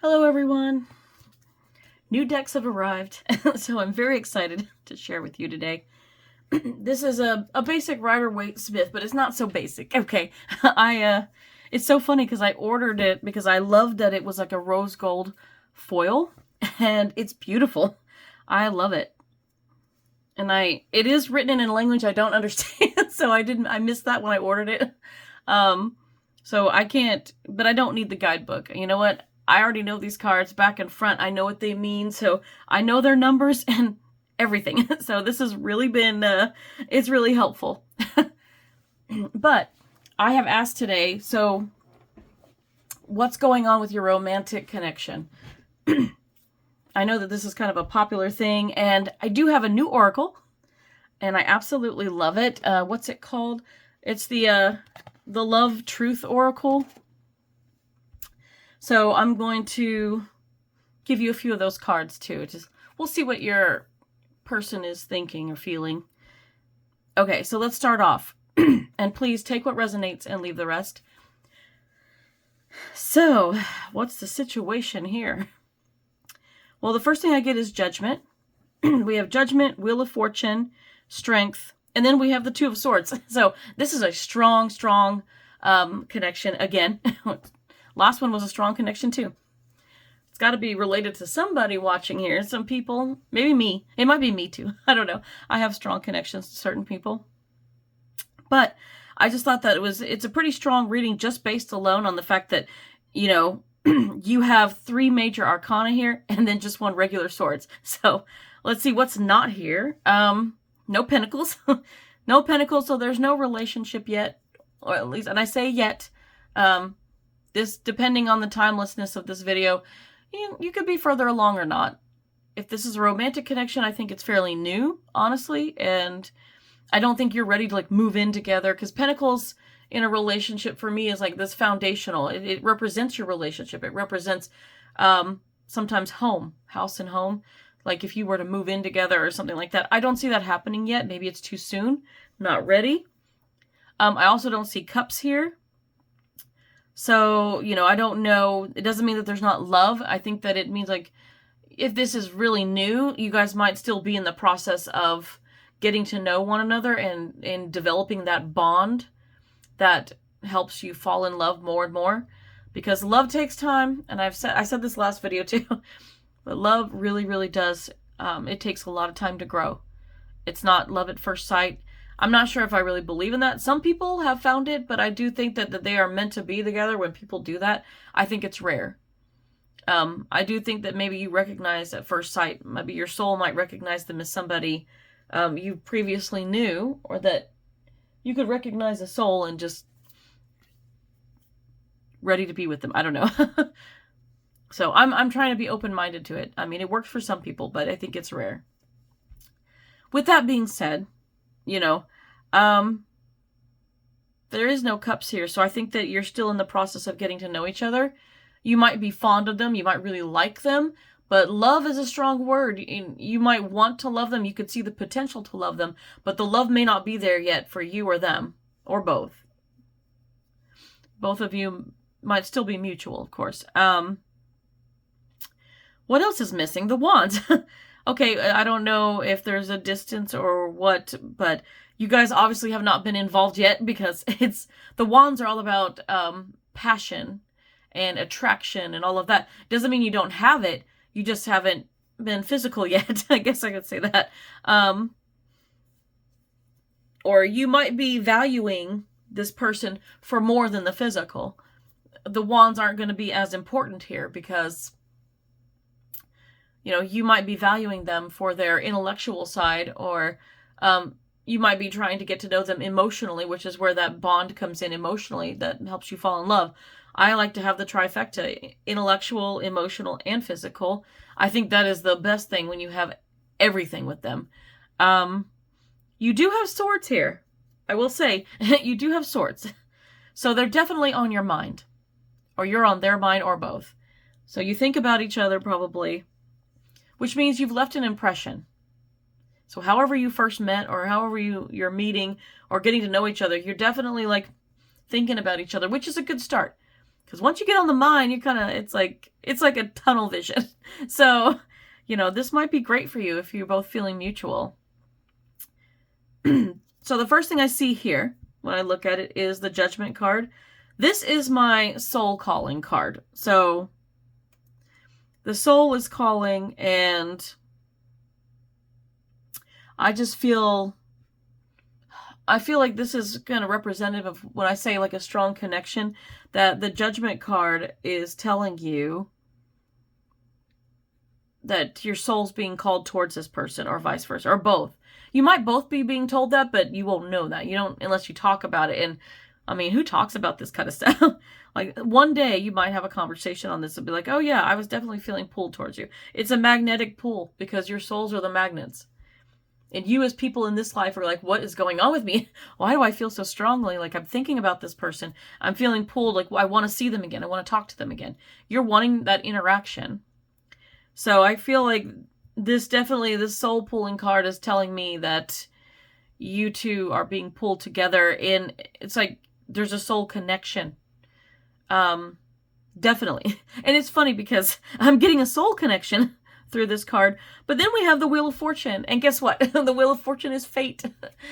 Hello everyone! New decks have arrived, so I'm very excited to share with you today. This is a basic Rider-Waite Smith, but it's not so basic. Okay, it's so funny because I ordered it because I loved that it was like a rose gold foil, and it's beautiful. I love it. And it is written in a language I don't understand, so I missed that when I ordered it. So I can't, but I don't need the guidebook. You know what? I already know these cards back and front. I know what they mean, so I know their numbers and everything. So this has really been, it's really helpful. But I have asked today, so what's going on with your romantic connection? I know that this is kind of a popular thing, and I do have a new oracle, and I absolutely love it. What's it called? It's the Love Truth Oracle. So I'm going to give you a few of those cards too. We'll see what your person is thinking or feeling. Okay, so let's start off. And please take what resonates and leave the rest. So, what's the situation here? Well, the first thing I get is Judgment. We have Judgment, Wheel of Fortune, Strength, and then we have the Two of Swords. So this is a strong connection. Again, last one was a strong connection too. It's got to be related to somebody watching here. Some people, maybe me. It might be me too. I don't know. I have strong connections to certain people. But I just thought that it's a pretty strong reading just based alone on the fact that, you know, you have 3 major arcana here and then just 1 regular swords. So let's see what's not here. No pentacles. No pentacles, so there's no relationship yet. Or at least, and I say yet, this, depending on the timelessness of this video, you could be further along or not. If this is a romantic connection, I think it's fairly new, honestly, and I don't think you're ready to like move in together, because pentacles in a relationship for me is like this foundational. It represents your relationship. It represents sometimes home, house and home. Like if you were to move in together or something like that. I don't see that happening yet. Maybe it's too soon. Not ready. I also don't see cups here. So, you know, I don't know. It doesn't mean that there's not love. I think that it means like if this is really new, you guys might still be in the process of getting to know one another and developing that bond that helps you fall in love more and more. Because love takes time. And I said this last video too. But love really, really does. It takes a lot of time to grow. It's not love at first sight. I'm not sure if I really believe in that. Some people have found it, but I do think that they are meant to be together when people do that. I think it's rare. I do think that maybe you recognize at first sight, maybe your soul might recognize them as somebody you previously knew, or that you could recognize a soul and just ready to be with them. I don't know. So I'm trying to be open-minded to it. I mean, it works for some people, but I think it's rare. With that being said, you know, there is no cups here. So I think that you're still in the process of getting to know each other. You might be fond of them. You might really like them. But love is a strong word. You might want to love them. You could see the potential to love them. But the love may not be there yet for you or them. Or both. Both of you might still be mutual, of course. What else is missing? The wands. Okay, I don't know if there's a distance or what, but you guys obviously have not been involved yet, because the wands are all about passion and attraction and all of that. Doesn't mean you don't have it. You just haven't been physical yet. I guess I could say that. Or you might be valuing this person for more than the physical. The wands aren't going to be as important here because, you know, you might be valuing them for their intellectual side, or you might be trying to get to know them emotionally, which is where that bond comes in emotionally that helps you fall in love. I like to have the trifecta, intellectual, emotional, and physical. I think that is the best thing when you have everything with them. You do have swords here. I will say, you do have swords. So they're definitely on your mind. Or you're on their mind, or both. So you think about each other probably, which means you've left an impression. So however you first met, or however you're meeting or getting to know each other, you're definitely like thinking about each other, which is a good start. Because once you get on the mind, you kind of, it's like a tunnel vision. So, this might be great for you if you're both feeling mutual. So the first thing I see here when I look at it is the Judgment card. This is my soul calling card. So the soul is calling, and I feel like this is kind of representative of when I say like a strong connection, that the Judgment card is telling you that your soul's being called towards this person, or vice versa, or both. You might both be being told that, but you won't know that. You don't, unless you talk about it. And I mean, who talks about this kind of stuff? Like one day you might have a conversation on this and be like, oh yeah, I was definitely feeling pulled towards you. It's a magnetic pull because your souls are the magnets. And you as people in this life are like, what is going on with me? Why do I feel so strongly? Like I'm thinking about this person. I'm feeling pulled. Like I want to see them again. I want to talk to them again. You're wanting that interaction. So I feel like this soul pulling card is telling me that you two are being pulled together, and it's like there's a soul connection. Definitely. And it's funny because I'm getting a soul connection through this card, but then we have the Wheel of Fortune, and guess what? The Wheel of Fortune is fate.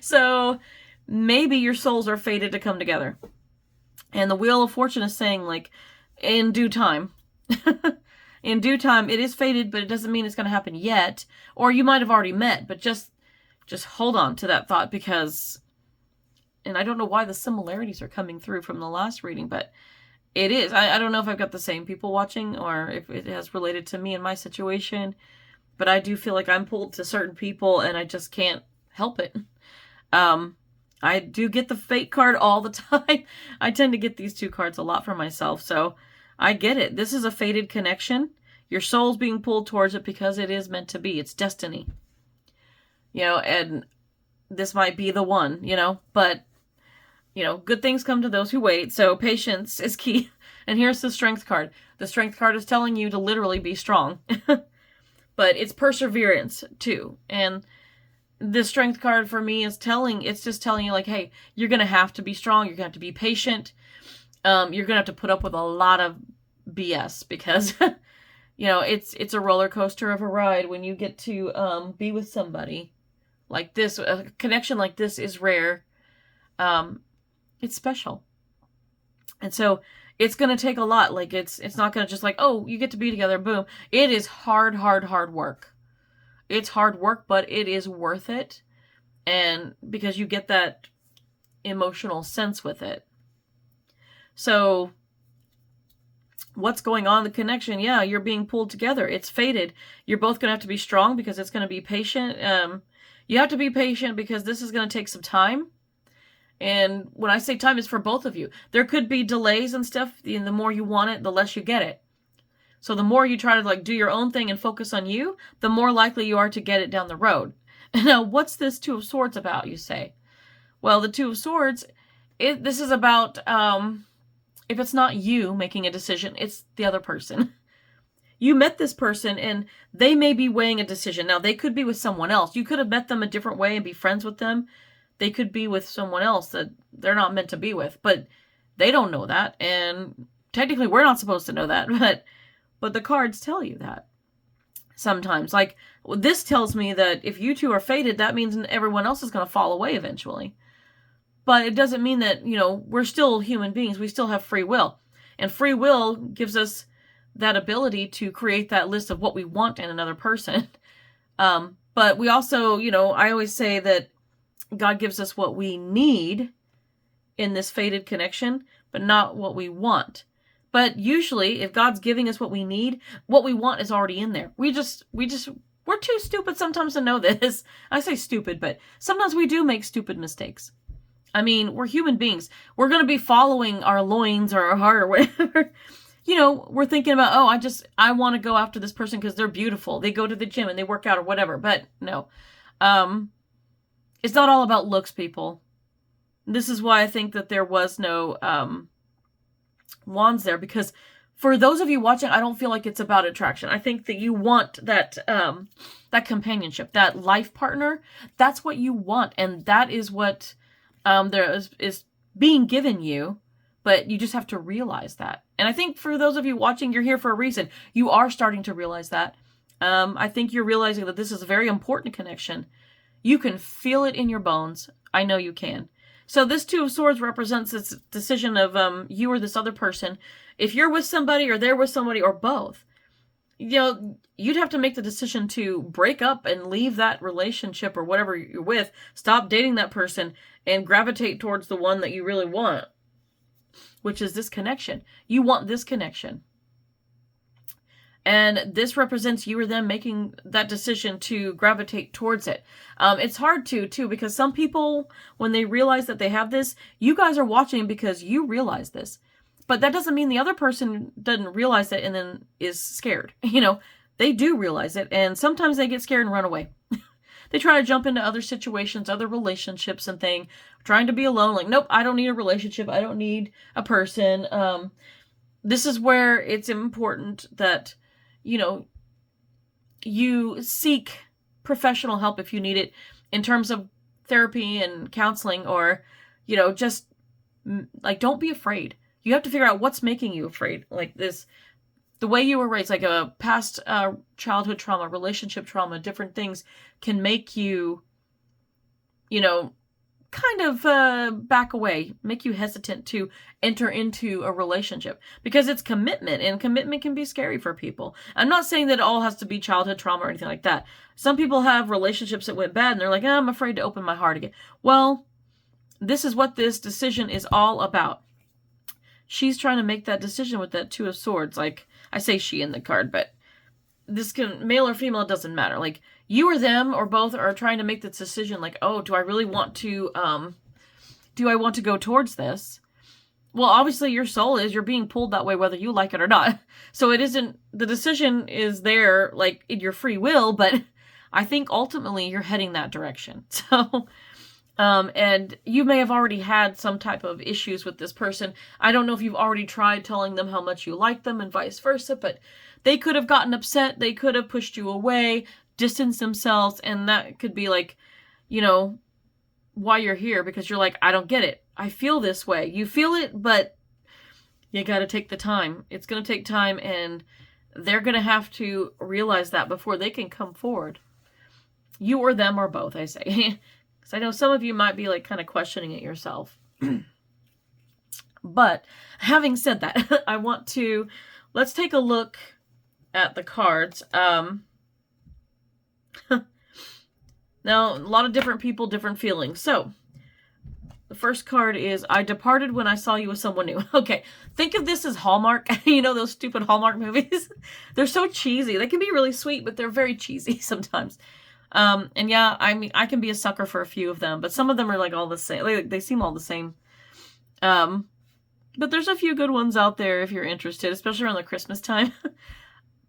So maybe your souls are fated to come together. And the Wheel of Fortune is saying, like, in due time. In due time, it is fated, but it doesn't mean it's going to happen yet. Or you might have already met, but just hold on to that thought, because, and I don't know why the similarities are coming through from the last reading, but it is. I don't know if I've got the same people watching or if it has related to me and my situation, but I do feel like I'm pulled to certain people and I just can't help it. I do get the fate card all the time. I tend to get these two cards a lot for myself, so I get it. This is a fated connection. Your soul's being pulled towards it because it is meant to be. It's destiny. And this might be the one, but, good things come to those who wait. So patience is key. And here's the Strength card. The Strength card is telling you to literally be strong. But it's perseverance too. And the Strength card for me is just telling you like, hey, you're going to have to be strong. You're going to have to be patient. You're going to have to put up with a lot of BS because, it's a roller coaster of a ride when you get to be with somebody like this. A connection like this is rare. It's special. And so it's going to take a lot. Like it's not going to just like, oh, you get to be together, boom. It is hard work. It's hard work, but it is worth it. And because you get that emotional sense with it. So what's going on in the connection? Yeah, you're being pulled together. It's fated. You're both going to have to be strong because it's going to be patient. You have to be patient because this is going to take some time. And when I say time, it's for both of you. There could be delays and stuff. And the more you want it, the less you get it. So the more you try to like do your own thing and focus on you, the more likely you are to get it down the road. Now, what's this Two of Swords about, you say? Well, the Two of Swords, this is about... if it's not you making a decision, it's the other person. You met this person and they may be weighing a decision. Now, they could be with someone else. You could have met them a different way and be friends with them. They could be with someone else that they're not meant to be with, but they don't know that. And technically, we're not supposed to know that, but the cards tell you that sometimes. Like, this tells me that if you two are fated, that means everyone else is going to fall away eventually. But it doesn't mean that, we're still human beings. We still have free will. And free will gives us that ability to create that list of what we want in another person. But we also, I always say that God gives us what we need in this fated connection, but not what we want. But usually, if God's giving us what we need, what we want is already in there. We're too stupid sometimes to know this. I say stupid, but sometimes we do make stupid mistakes. I mean, we're human beings. We're going to be following our loins or our heart or whatever. We're thinking about, oh, I want to go after this person because they're beautiful. They go to the gym and they work out or whatever. But no, it's not all about looks, people. This is why I think that there was no wands there, because for those of you watching, I don't feel like it's about attraction. I think that you want that that companionship, that life partner. That's what you want, and that is what there is being given you But you just have to realize that. And I think for those of you watching, you're here for a reason. You are starting to realize that. I think you're realizing that this is a very important connection. You can feel it in your bones. I know you can. So this Two of Swords represents this decision of you or this other person. If you're with somebody or they're with somebody or both, you'd have to make the decision to break up and leave that relationship or whatever you're with, stop dating that person, and gravitate towards the one that you really want, which is this connection. You want this connection. And this represents you or them making that decision to gravitate towards it. It's hard too, because some people, when they realize that they have this, you guys are watching because you realize this. But that doesn't mean the other person doesn't realize it and then is scared. They do realize it, and sometimes they get scared and run away. They try to jump into other situations, other relationships and things, trying to be alone. Like, nope, I don't need a relationship. I don't need a person. This is where it's important that, you seek professional help if you need it in terms of therapy and counseling, or, just like, don't be afraid. You have to figure out what's making you afraid. Like this, the way you were raised, like a past childhood trauma, relationship trauma, different things can make you, kind of back away, make you hesitant to enter into a relationship because it's commitment, and commitment can be scary for people. I'm not saying that it all has to be childhood trauma or anything like that. Some people have relationships that went bad and they're like, I'm afraid to open my heart again. Well, this is what this decision is all about. She's trying to make that decision with that Two of Swords. Like, I say she in the card, but this can, male or female, it doesn't matter. Like, you or them or both are trying to make this decision, like, oh, do I really want to, do I want to go towards this? Well, obviously your soul is, you're being pulled that way whether you like it or not. So it isn't, the decision is there, like, in your free will, but I think ultimately you're heading that direction. So, and you may have already had some type of issues with this person. I don't know if you've already tried telling them how much you like them and vice versa, but they could have gotten upset. They could have pushed you away, distanced themselves, and that could be like, why you're here, because you're like, I don't get it. I feel this way. You feel it, but you got to take the time. It's going to take time, and they're going to have to realize that before they can come forward. You or them or both, I say. Because I know some of you might be like kind of questioning it yourself. But having said that, let's take a look at the cards. Now, a lot of different people, different feelings. So, the first card is, I departed when I saw you with someone new. Okay, think of this as Hallmark. Those stupid Hallmark movies? They're so cheesy. They can be really sweet, but they're very cheesy sometimes. And yeah, I mean, I can be a sucker for a few of them, but some of them are like all the same. They seem all the same. But there's a few good ones out there if you're interested, especially around the Christmas time.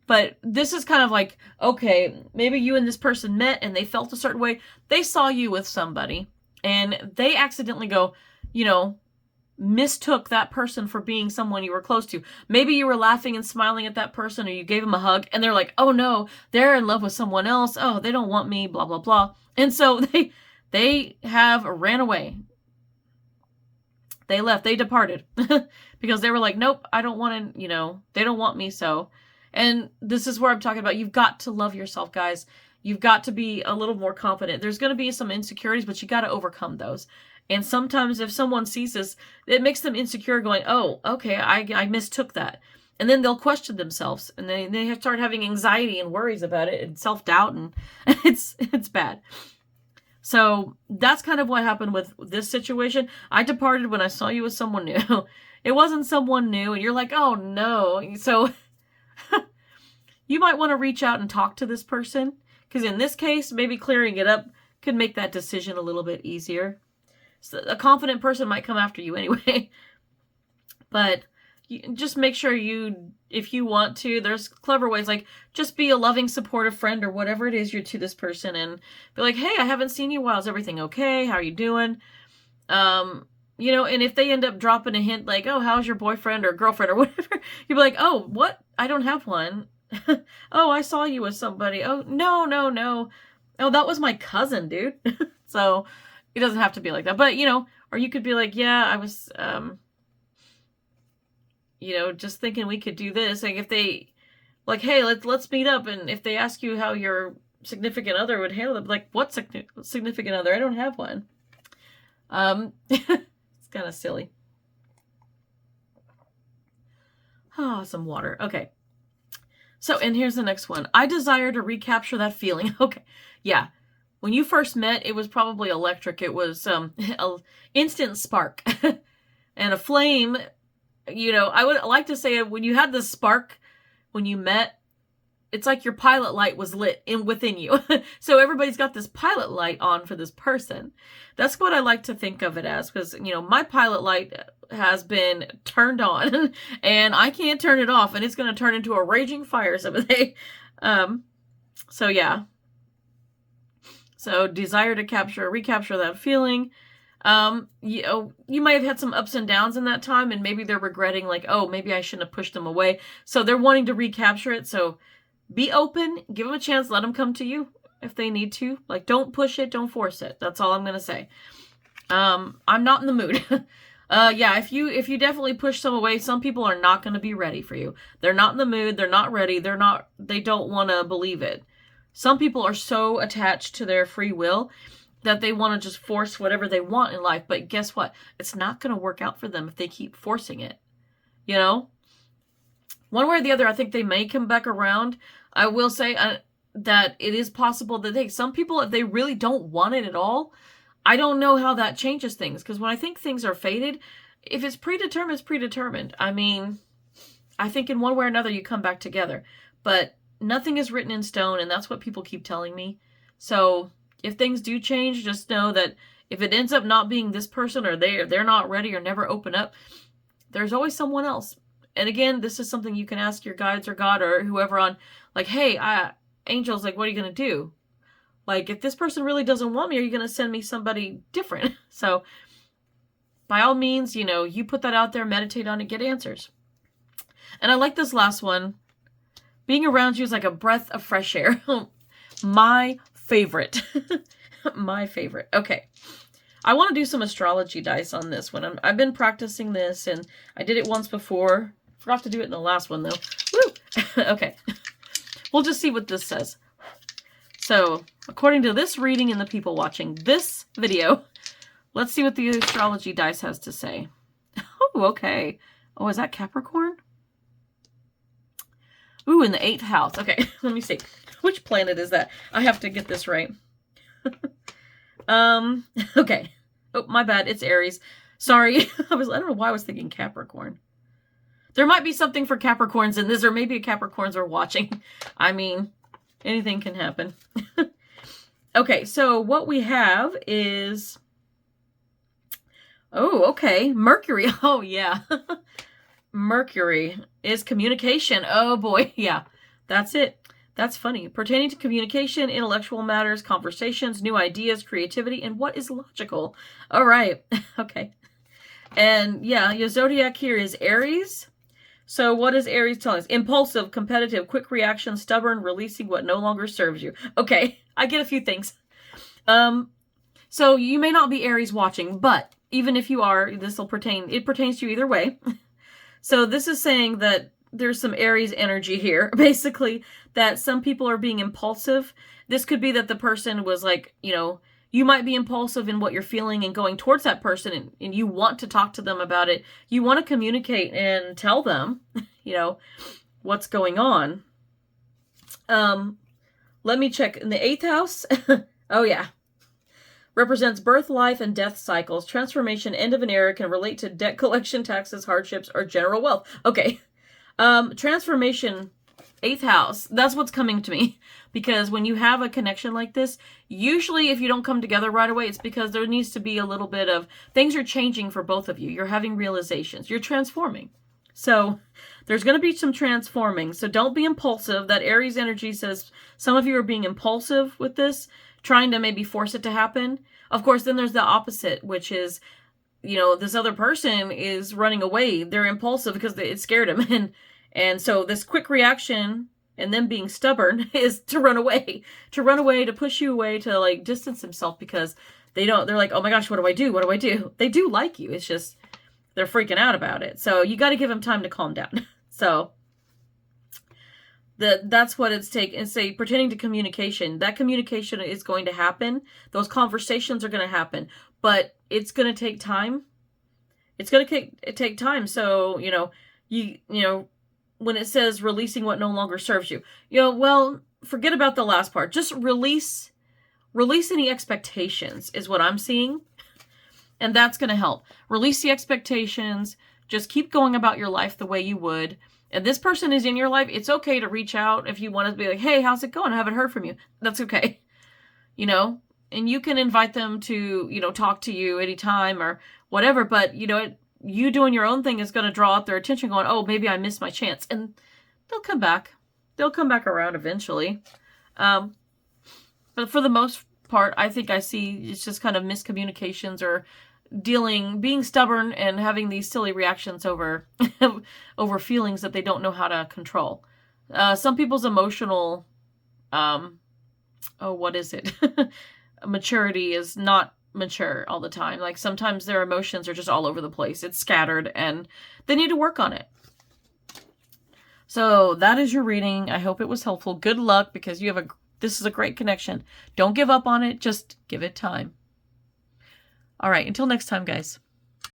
But this is kind of like, okay, maybe you and this person met and they felt a certain way. They saw you with somebody and they accidentally mistook that person for being someone you were close to. Maybe you were laughing and smiling at that person, or you gave them a hug and they're like, oh no, they're in love with someone else. Oh, they don't want me, blah, blah, blah. And so they have ran away. They left, they departed because they were like, nope, I don't want to, they don't want me. So, and this is where I'm talking about, you've got to love yourself, guys. You've got to be a little more confident. There's going to be some insecurities, but you got to overcome those. And sometimes if someone sees this, it makes them insecure, going, oh, okay, I mistook that. And then they'll question themselves, and they start having anxiety and worries about it and self-doubt, and it's bad. So that's kind of what happened with this situation. I departed when I saw you with someone new. It wasn't someone new, and you're like, oh no. So you might want to reach out and talk to this person, because in this case, maybe clearing it up could make that decision a little bit easier. So a confident person might come after you anyway. But just make sure if you want to, there's clever ways, like just be a loving, supportive friend or whatever it is you're to this person, and be like, hey, I haven't seen you in a while. Is everything okay? How are you doing? And if they end up dropping a hint like, oh, how's your boyfriend or girlfriend or whatever, you'll be like, oh, what? I don't have one. Oh, I saw you with somebody. Oh, no. Oh, that was my cousin, dude. So it doesn't have to be like that. But, or you could be like, yeah, I was, you know, just thinking we could do this. Like if they, like, hey, let's meet up. And if they ask you how your significant other would handle it, like, what significant other? I don't have one. It's kind of silly. Ah, some water. Okay. So, and here's the next one. I desire to recapture that feeling. Okay. Yeah. When you first met, it was probably electric. It was an instant spark and a flame. You know, I would like to say when you had the spark when you met, it's like your pilot light was lit within you. So everybody's got this pilot light on for this person. That's what I like to think of it as, because, you know, my pilot light has been turned on and I can't turn it off, and it's going to turn into a raging fire someday. So yeah. So desire to recapture that feeling. You know, you might have had some ups and downs in that time, and maybe they're regretting, like, oh, maybe I shouldn't have pushed them away. So they're wanting to recapture it. So be open, give them a chance, let them come to you if they need to. Like, don't push it, don't force it. That's all I'm going to say. I'm not in the mood. Yeah, if you definitely push some away, some people are not going to be ready for you. They're not in the mood, they're not ready, they don't want to believe it. Some people are so attached to their free will that they want to just force whatever they want in life. But guess what? It's not going to work out for them if they keep forcing it. You know? One way or the other, I think they may come back around. I will say that it is possible that some people, if they really don't want it at all, I don't know how that changes things. Because when I think things are fated, if it's predetermined, it's predetermined. I mean, I think in one way or another you come back together. But nothing is written in stone, and that's what people keep telling me. So if things do change, just know that if it ends up not being this person, or they're not ready or never open up, there's always someone else. And again, this is something you can ask your guides or God or whoever on, like, hey, angels, like, what are you going to do? Like, if this person really doesn't want me, are you going to send me somebody different? So by all means, you know, you put that out there, meditate on it, get answers. And I like this last one. Being around you is like a breath of fresh air. My favorite. My favorite. Okay. I want to do some astrology dice on this one. I've been practicing this, and I did it once before. Forgot to do it in the last one, though. Woo! Okay. We'll just see what this says. So, according to this reading and the people watching this video, let's see what the astrology dice has to say. Oh, okay. Oh, is that Capricorn? Ooh, in the 8th house. Okay, let me see. Which planet is that? I have to get this right. Okay. Oh, my bad. It's Aries. Sorry. I don't know why I was thinking Capricorn. There might be something for Capricorns in this, or maybe Capricorns are watching. I mean, anything can happen. Okay, so what we have is... Oh, okay. Mercury. Oh, yeah. Mercury is communication. Oh, boy. Yeah, that's it. That's funny. Pertaining to communication, intellectual matters, conversations, new ideas, creativity, and what is logical. All right. Okay. And yeah, your zodiac here is Aries. So what is Aries telling us? Impulsive, competitive, quick reaction, stubborn, releasing what no longer serves you. Okay, I get a few things. So you may not be Aries watching, but even if you are, it pertains to you either way. So this is saying that there's some Aries energy here, basically, that some people are being impulsive. This could be that the person was like, you know, you might be impulsive in what you're feeling and going towards that person, and you want to talk to them about it. You want to communicate and tell them, you know, what's going on. Let me check. In the 8th house, oh yeah, represents birth, life, and death cycles. Transformation, end of an era, can relate to debt collection, taxes, hardships, or general wealth. Okay. Transformation, 8th house, that's what's coming to me. Because when you have a connection like this, usually if you don't come together right away, it's because there needs to be a little bit of, things are changing for both of you. You're having realizations. You're transforming. So there's going to be some transforming. So don't be impulsive. That Aries energy says some of you are being impulsive with this, trying to maybe force it to happen. Of course, then there's the opposite, which is, you know, this other person is running away. They're impulsive because it scared them. And so this quick reaction and them being stubborn is to run away, to push you away, to like distance themselves because they're like, oh my gosh, what do I do? What do I do? They do like you. It's just, they're freaking out about it. So you got to give them time to calm down. So that's what it's taking. Say pertaining to communication. That communication is going to happen. Those conversations are going to happen, but it's going to take time. It's going to take time. So, you know, when it says releasing what no longer serves you, well, forget about the last part. Just release any expectations is what I'm seeing. And that's going to help. Release the expectations. Just keep going about your life the way you would. And this person is in your life. It's okay to reach out if you want to be like, hey, how's it going? I haven't heard from you. That's okay. And you can invite them to, talk to you anytime or whatever. But, you doing your own thing is going to draw out their attention going, oh, maybe I missed my chance. And they'll come back. They'll come back around eventually. But for the most part, I think I see it's just kind of miscommunications or being stubborn and having these silly reactions over feelings that they don't know how to control. Some people's emotional, maturity is not mature all the time. Like sometimes their emotions are just all over the place. It's scattered and they need to work on it. So that is your reading. I hope it was helpful. Good luck because this is a great connection. Don't give up on it. Just give it time. All right. Until next time, guys.